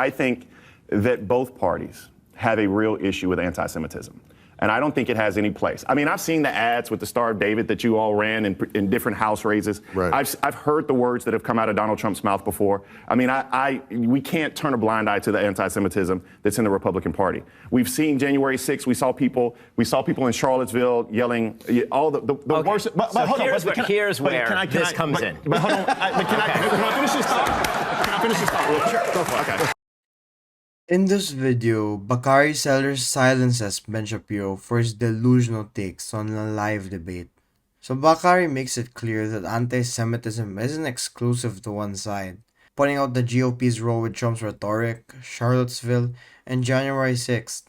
I think that both parties have a real issue with anti-Semitism. And I don't think it has any place. I mean, I've seen the ads with the Star of David that you all ran in different House races. Right. I've heard the words that have come out of Donald Trump's mouth before. I mean, we can't turn a blind eye to the anti-Semitism that's in the Republican Party. We've seen January 6th. We saw people in Charlottesville yelling all the okay. worst. But hold on. Here's where this comes in. But hold on. Can I finish this thought? Can I finish this thought real quick? Sure. Go for it. Okay. In this video, Bakari Sellers silences Ben Shapiro for his delusional takes on a live debate. So Bakari makes it clear that anti-Semitism isn't exclusive to one side, pointing out the GOP's role with Trump's rhetoric, Charlottesville, and January 6th.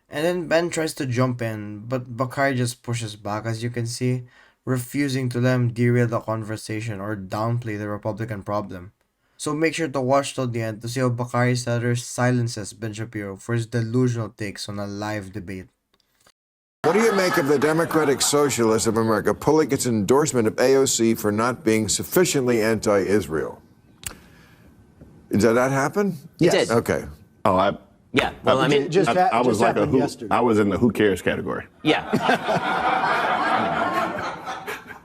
And then Ben tries to jump in, but Bakari just pushes back, as you can see, refusing to let him derail the conversation or downplay the Republican problem. So make sure to watch till the end to see how Bakari Sellers silences Ben Shapiro for his delusional takes on a live debate. What do you make of the Democratic Socialists of America pulling its endorsement of AOC for not being sufficiently anti-Israel? Did that happen? Yes. It did. Okay. Oh, yeah. Well, I mean, I was like I was in the who cares category. Yeah.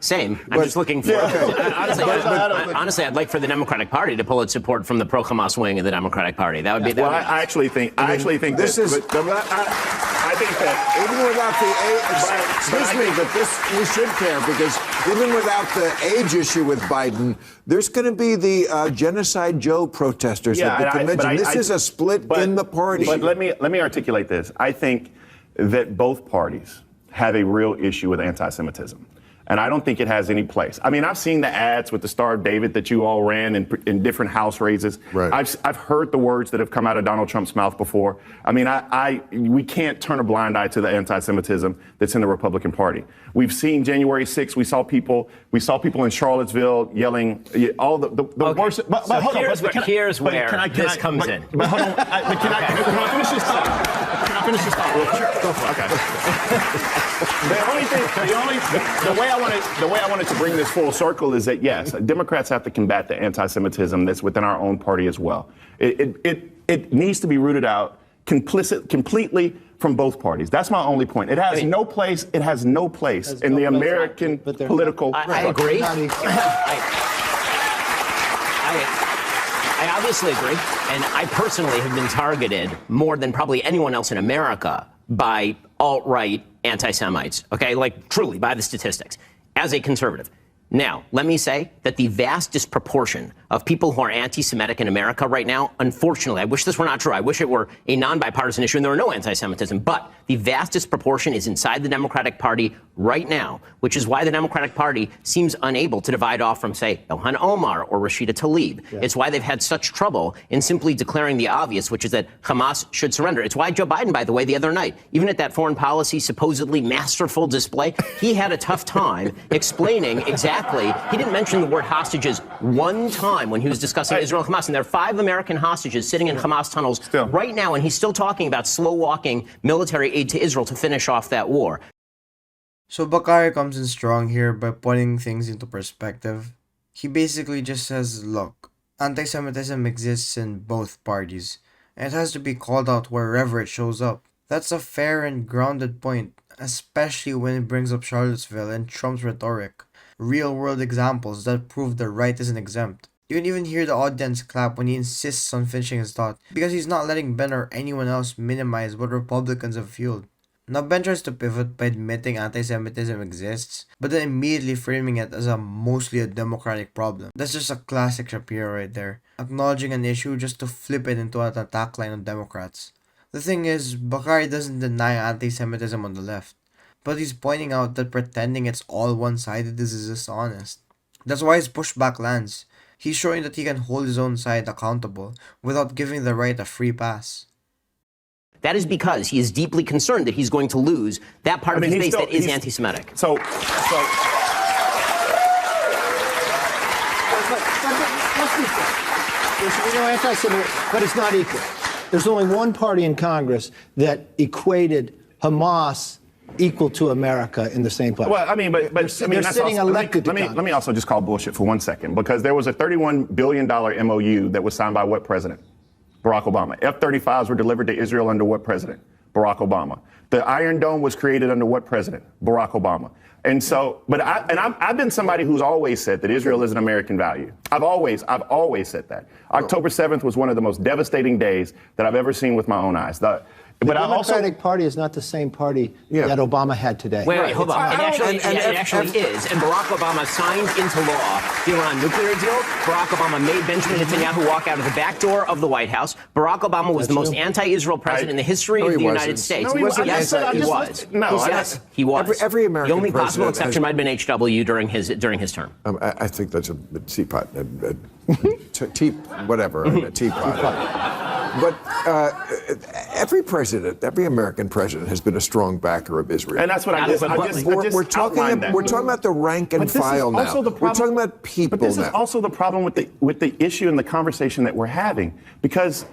Same. I'm just looking for. Honestly, I'd like for the Democratic Party to pull its support from the pro-Hamas wing of the Democratic Party. That would be. Well, I actually think this is. I think that even without the age, excuse me, but this you should care because even without the age issue with Biden, there's going to be the Genocide Joe protesters at the convention. This is a split in the party. But let me articulate this. I think that both parties have a real issue with anti-Semitism. And I don't think it has any place. I mean, I've seen the ads with the Star of David that you all ran in different House races. Right. I've heard the words that have come out of Donald Trump's mouth before. I mean, we can't turn a blind eye to the anti-Semitism that's in the Republican Party. We've seen January 6th. We saw people in Charlottesville yelling all the worst. But hold on. Here's where this comes in. But hold on. Can I finish this thought? Can I finish this thought real quick? Sure. Go for it. Okay. The way I wanted to bring this full circle is that, yes, Democrats have to combat the anti-Semitism that's within our own party as well. It needs to be rooted out completely from both parties. That's my only point. It has no place. It has no place in the American political. I agree. I obviously agree. And I personally have been targeted more than probably anyone else in America by alt-right anti-Semites, okay? Like, truly, by the statistics, as a conservative. Now, let me say that the vast disproportion of people who are anti-Semitic in America right now, unfortunately, I wish this were not true. I wish it were a non-bipartisan issue and there were no anti-Semitism. But the vast disproportion is inside the Democratic Party right now, which is why the Democratic Party seems unable to divide off from, say, Ilhan Omar or Rashida Tlaib. Yeah. It's why they've had such trouble in simply declaring the obvious, which is that Hamas should surrender. It's why Joe Biden, by the way, the other night, even at that foreign policy supposedly masterful display, he had a tough time explaining exactly. He didn't mention the word hostages one time when he was discussing Israel and Hamas. And there are 5 American hostages sitting in Hamas tunnels right now, and he's still talking about slow-walking military aid to Israel to finish off that war. So Bakari comes in strong here by putting things into perspective. He basically just says, look, anti-Semitism exists in both parties, and it has to be called out wherever it shows up. That's a fair and grounded point, especially when it brings up Charlottesville and Trump's rhetoric. Real-world examples that prove the right isn't exempt. You can even hear the audience clap when he insists on finishing his thought, because he's not letting Ben or anyone else minimize what Republicans have fueled. Now Ben tries to pivot by admitting anti-Semitism exists, but then immediately framing it as mostly a Democratic problem. That's just a classic Shapiro right there, acknowledging an issue just to flip it into an attack line on Democrats. The thing is, Bakari doesn't deny anti-Semitism on the left, but he's pointing out that pretending it's all one-sided is dishonest. That's why his pushback lands. He's showing that he can hold his own side accountable without giving the right a free pass. That is because he is deeply concerned that he's going to lose that part of his base that is anti-Semitic. So anti-Semitic, but it's not equal. There's only one party in Congress that equated Hamas equal to America in the same place. Well, I mean, but they're sitting elected. Let me also just call bullshit for 1 second, because there was a $31 billion MOU that was signed by what president? Barack Obama. F-35s were delivered to Israel under what president? Barack Obama. The Iron Dome was created under what president? Barack Obama. And so, I've been somebody who's always said that Israel is an American value. I've always said that. October 7th was one of the most devastating days that I've ever seen with my own eyes. The Democratic Party is not the same party that Obama had today. Wait, hold on. It actually is. And Barack Obama signed into law the Iran nuclear deal. Barack Obama made Benjamin Netanyahu walk out of the back door of the White House. Barack Obama was the most anti-Israel president in the history of the United States. No, he wasn't. Yes, he was. No, yes, he was. Every American the only possible president exception might have been H.W. during his term. I think that's a teapot, a teapot. But every American president has been a strong backer of Israel. And that's what we're talking about the rank and file now. We're talking about people now. But this is also the problem with the issue and the conversation that we're having. Because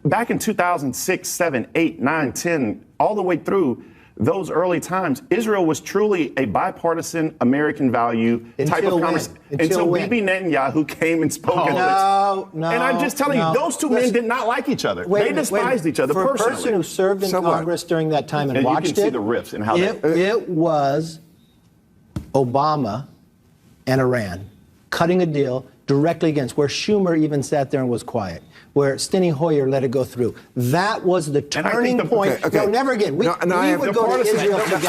back in 2006, 7, 8, 9, 10, all the way through those early times, Israel was truly a bipartisan American value type of conversation. Until Bibi Netanyahu came and spoke. And I'm just telling you, those two men did not like each other. They despised each other personally. For a person who served in Congress during that time and watched you can see the rifts and how it was Obama and Iran cutting a deal directly against, where Schumer even sat there and was quiet, where Steny Hoyer let it go through. That was the turning point. Okay. No, never again. We would go to Israel together.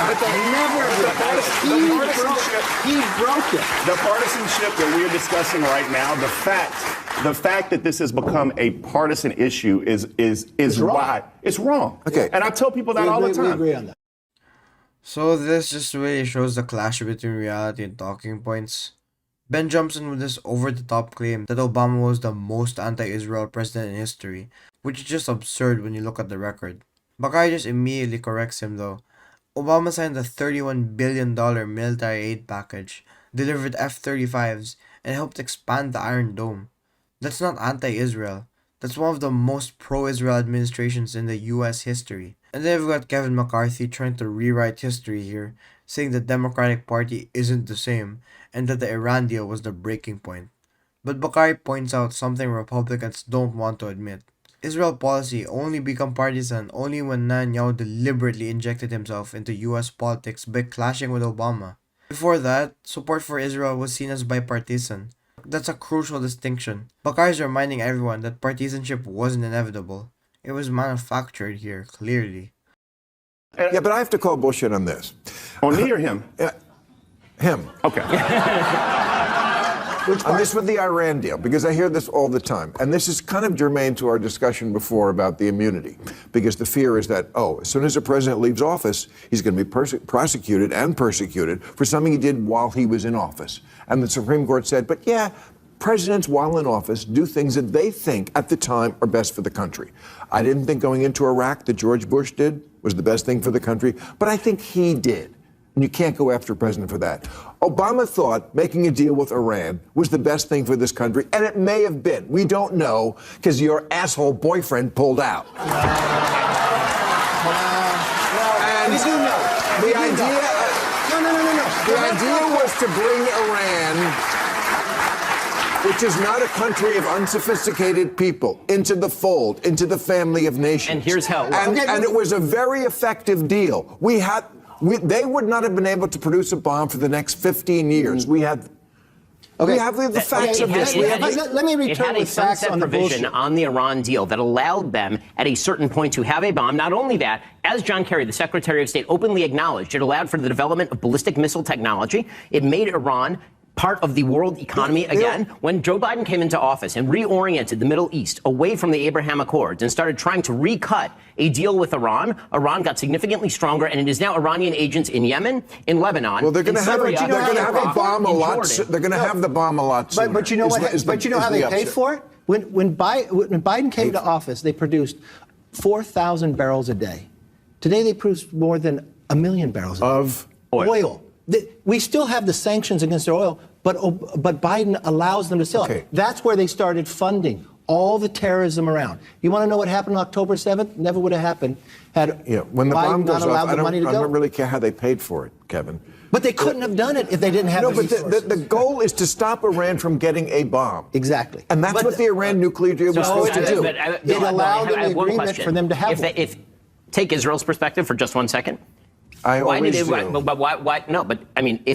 He broke it. The partisanship that we're discussing right now, the fact that this has become a partisan issue is why it's wrong. Okay. And I tell people that all the time. We agree on that. So this just really shows the clash between reality and talking points. Ben jumps in with this over-the-top claim that Obama was the most anti-Israel president in history, which is just absurd when you look at the record. Bakari just immediately corrects him though. Obama signed a $31 billion military aid package, delivered F-35s, and helped expand the Iron Dome. That's not anti-Israel. That's one of the most pro-Israel administrations in the US history. And then we've got Kevin McCarthy trying to rewrite history here, saying the Democratic Party isn't the same, and that the Iran deal was the breaking point. But Bakari points out something Republicans don't want to admit. Israel policy only became partisan only when Netanyahu deliberately injected himself into US politics by clashing with Obama. Before that, support for Israel was seen as bipartisan. That's a crucial distinction. Bakari is reminding everyone that partisanship wasn't inevitable. It was manufactured here, clearly. Yeah, but I have to call bullshit on this. On me or him? Him. Okay. On this with the Iran deal, because I hear this all the time. And this is kind of germane to our discussion before about the immunity. Because the fear is that, as soon as a president leaves office, he's going to be prosecuted and persecuted for something he did while he was in office. And the Supreme Court said, but yeah, presidents while in office do things that they think at the time are best for the country. I didn't think going into Iraq that George Bush did was the best thing for the country, but I think he did. And you can't go after a president for that. Obama thought making a deal with Iran was the best thing for this country, and it may have been. We don't know, because your asshole boyfriend pulled out. And we do know. The idea, the idea was to bring Iran, which is not a country of unsophisticated people, into the fold, into the family of nations. And here's how. And it was a very effective deal. They would not have been able to produce a bomb for the next 15 years. We have the facts of this. Let me return with facts on the provision on the Iran deal that allowed them at a certain point to have a bomb. Not only that, as John Kerry, the Secretary of State, openly acknowledged, it allowed for the development of ballistic missile technology. It made Iran part of the world economy again. When Joe Biden came into office and reoriented the Middle East away from the Abraham Accords and started trying to recut a deal with Iran, Iran got significantly stronger, and it is now Iranian agents in Yemen, in Lebanon, well, they're going in Syria, they're going to have a bomb a lot. They're going to have the bomb a lot sooner. But you know what? But you know how they paid for it? When Biden came to office, they produced 4,000 barrels a day. Today, they produce more than 1 million barrels of oil. We still have the sanctions against their oil, but Biden allows them to sell it. That's where they started funding all the terrorism around. You want to know what happened on October 7th? Never would have happened had when the bomb Biden goes not allowed off, the money to I go. don't really care how they paid for it, Kevin. But they couldn't have done it if they didn't have the resources. No, but the goal is to stop Iran from getting a bomb. Exactly. And that's what the Iran nuclear deal was supposed to do. It allowed an agreement for them to have one. Take Israel's perspective for just 1 second. Why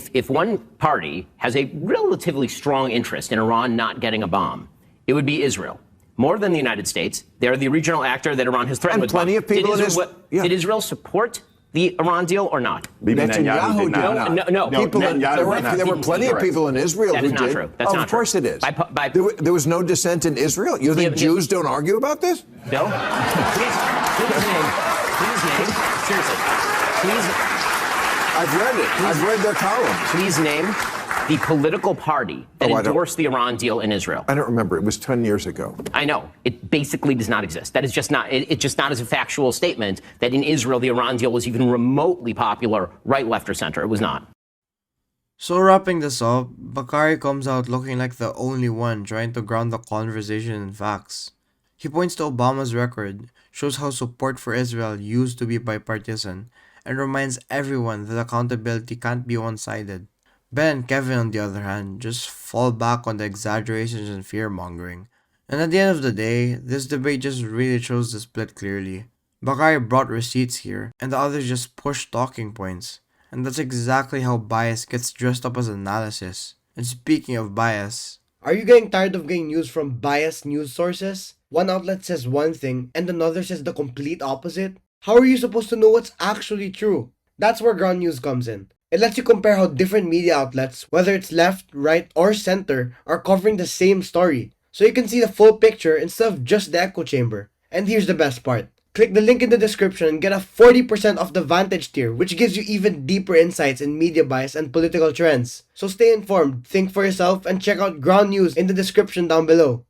if one party has a relatively strong interest in Iran not getting a bomb, it would be Israel. More than the United States. They're the regional actor that Iran has threatened with plenty bombs. of people Did Israel support the Iran deal or not? Netanyahu did not. No. There were plenty of people in Israel who did. That is not true. That's not Of course true. it is. There was no dissent in Israel. You think Jews don't argue about this? Bill, please name. Seriously, please. I've read it. I've read their columns. Please name the political party that endorsed the Iran deal in Israel. I don't remember. It was 10 years ago. I know. It basically does not exist. That is just not, it's just not as a factual statement that in Israel the Iran deal was even remotely popular, right, left, or center. It was not. So wrapping this up, Bakari comes out looking like the only one trying to ground the conversation in facts. He points to Obama's record, shows how support for Israel used to be bipartisan, and reminds everyone that accountability can't be one-sided. Ben and Kevin, on the other hand, just fall back on the exaggerations and fear-mongering. And at the end of the day, this debate just really shows the split clearly. Bakari brought receipts here, and the others just pushed talking points. And that's exactly how bias gets dressed up as analysis. And speaking of bias, are you getting tired of getting news from biased news sources? One outlet says one thing, and another says the complete opposite? How are you supposed to know what's actually true? That's where ground news comes in. It lets you compare how different media outlets, whether it's left, right, or center, are covering the same story. So you can see the full picture instead of just the echo chamber. And here's the best part. Click the link in the description and get a 40% off the Vantage tier, which gives you even deeper insights in media bias and political trends. So stay informed, think for yourself, and check out ground news in the description down below.